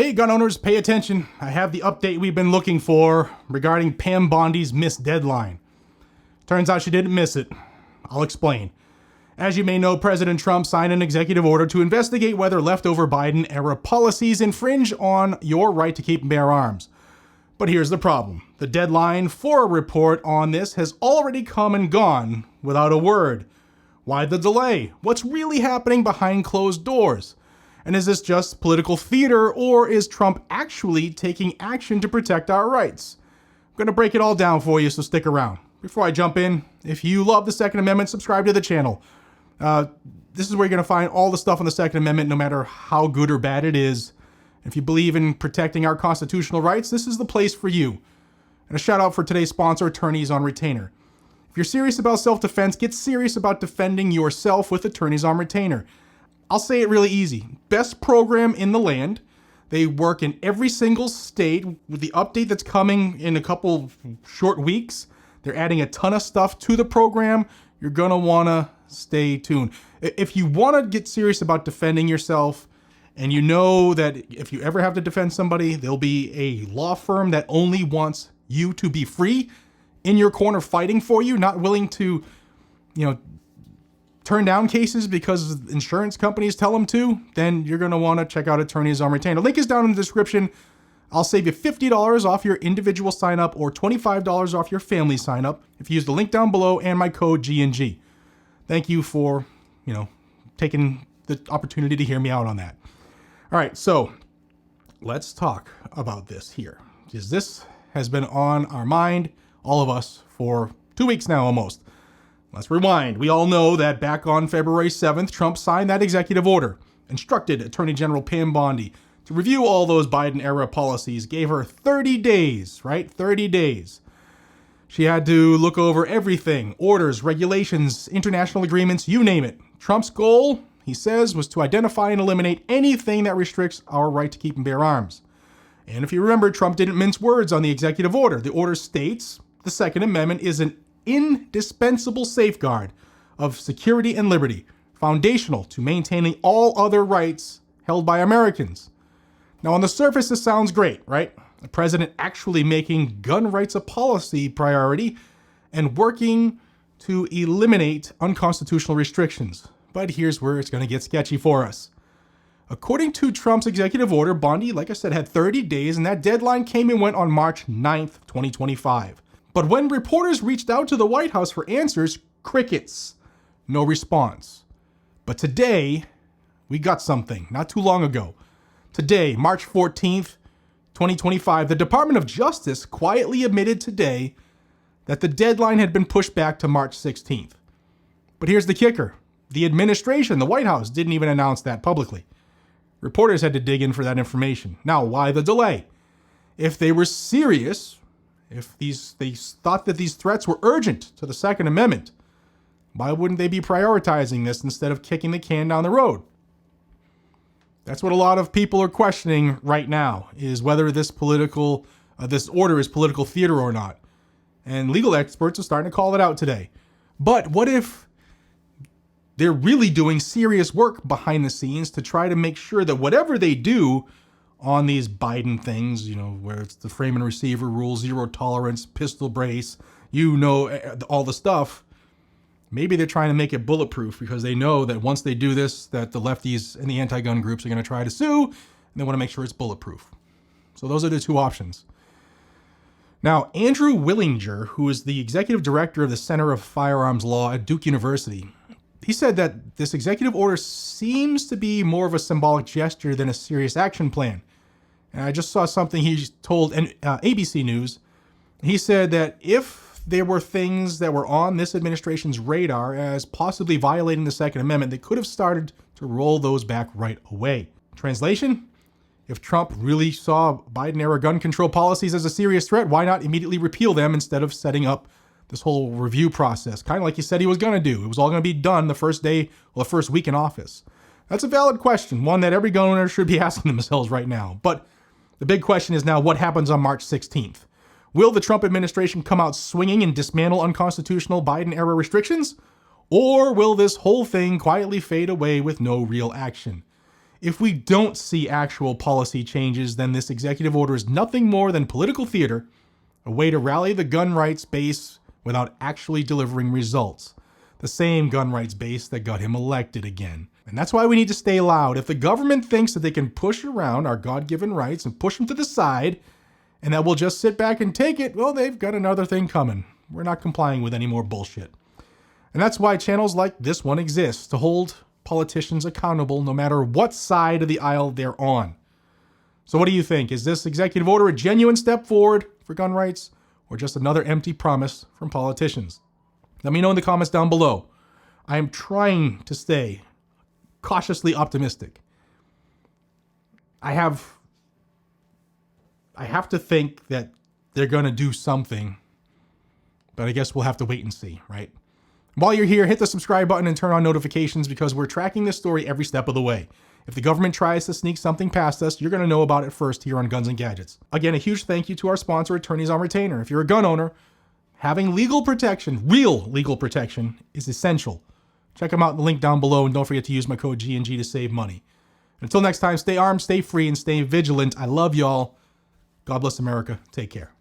Hey gun owners, pay attention. I have the update we've been looking for regarding Pam Bondi's missed deadline. Turns out she didn't miss it. I'll explain. As you may know, President Trump signed an executive order to investigate whether leftover Biden-era policies infringe on your right to keep and bear arms. But here's the problem. The deadline for a report on this has already come and gone without a word. Why the delay? What's really happening behind closed doors? And is this just political theater, or is Trump actually taking action to protect our rights? I'm going to break it all down for you, so stick around. Before I jump in, if you love the Second Amendment, subscribe to the channel. This is where you're going to find all the stuff on the Second Amendment, no matter how good or bad it is. If you believe in protecting our constitutional rights, this is the place for you. And a shout out for today's sponsor, Attorneys on Retainer. If you're serious about self-defense, get serious about defending yourself with Attorneys on Retainer. I'll say it really easy. Best program in the land. They work in every single state. With the update that's coming in a couple short weeks, they're adding a ton of stuff to the program. You're going to want to stay tuned. If you want to get serious about defending yourself, and you know that if you ever have to defend somebody, there'll be a law firm that only wants you to be free, in your corner fighting for you, not willing to, turn down cases because insurance companies tell them to, then you're going to want to check out Attorneys on Retainer. The link is down in the description. I'll save you $50 off your individual sign up or $25 off your family sign up if you use the link down below and my code GNG. Thank you for, taking the opportunity to hear me out on that. All right, so let's talk about this here, because this has been on our mind, all of us, for 2 weeks now almost. Let's rewind. We all know that back on February 7th, Trump signed that executive order, instructed Attorney General Pam Bondi to review all those Biden-era policies, gave her 30 days, right? 30 days. She had to look over everything, orders, regulations, international agreements, you name it. Trump's goal, he says, was to identify and eliminate anything that restricts our right to keep and bear arms. And if you remember, Trump didn't mince words on the executive order. The order states the Second Amendment is an indispensable safeguard of security and liberty, foundational to maintaining all other rights held by Americans. Now, on the surface, this sounds great, right? The president actually making gun rights a policy priority and working to eliminate unconstitutional restrictions. But here's where it's going to get sketchy for us. According to Trump's executive order, Bondi, like I said, had 30 days, and that deadline came and went on March 9th, 2025. But when reporters reached out to the White House for answers, crickets. No response. But today, we got something, not too long ago. Today, March 14th, 2025, the Department of Justice quietly admitted today that the deadline had been pushed back to March 16th. But here's the kicker. The administration, the White House, didn't even announce that publicly. Reporters had to dig in for that information. Now, why the delay? If they were serious, if they thought that these threats were urgent to the Second Amendment, why wouldn't they be prioritizing this instead of kicking the can down the road? That's what a lot of people are questioning right now, is whether this order is political theater or not. And legal experts are starting to call it out today. But what if they're really doing serious work behind the scenes to try to make sure that whatever they do on these Biden things, where it's the frame and receiver rule, zero tolerance, pistol brace, all the stuff, maybe they're trying to make it bulletproof because they know that once they do this, that the lefties and the anti-gun groups are going to try to sue, and they want to make sure it's bulletproof. So those are the two options. Now, Andrew Willinger, who is the executive director of the Center of Firearms Law at Duke University, he said that this executive order seems to be more of a symbolic gesture than a serious action plan. And I just saw something he told ABC News. He said that if there were things that were on this administration's radar as possibly violating the Second Amendment, they could have started to roll those back right away. Translation? If Trump really saw Biden-era gun control policies as a serious threat, why not immediately repeal them instead of setting up this whole review process, kind of like he said he was going to do? It was all going to be done the first day or the first week in office. That's a valid question, one that every gun owner should be asking themselves right now. But the big question is now, what happens on March 16th? Will the Trump administration come out swinging and dismantle unconstitutional Biden-era restrictions? Or will this whole thing quietly fade away with no real action? If we don't see actual policy changes, then this executive order is nothing more than political theater, a way to rally the gun rights base without actually delivering results. The same gun rights base that got him elected again. And that's why we need to stay loud. If the government thinks that they can push around our God-given rights and push them to the side, and that we'll just sit back and take it, well, they've got another thing coming. We're not complying with any more bullshit. And that's why channels like this one exist, to hold politicians accountable no matter what side of the aisle they're on. So what do you think? Is this executive order a genuine step forward for gun rights, or just another empty promise from politicians? Let me know in the comments down below. I am trying to stay cautiously optimistic. I have to think that they're going to do something, but I guess we'll have to wait and see, right? While you're here, hit the subscribe button and turn on notifications, because we're tracking this story every step of the way. If the government tries to sneak something past us, you're going to know about it first here on Guns and Gadgets. Again, a huge thank you to our sponsor, Attorneys on Retainer. If you're a gun owner, having legal protection, real legal protection, is essential. Check them out in the link down below, and don't forget to use my code G&G to save money. Until next time, stay armed, stay free, and stay vigilant. I love y'all. God bless America. Take care.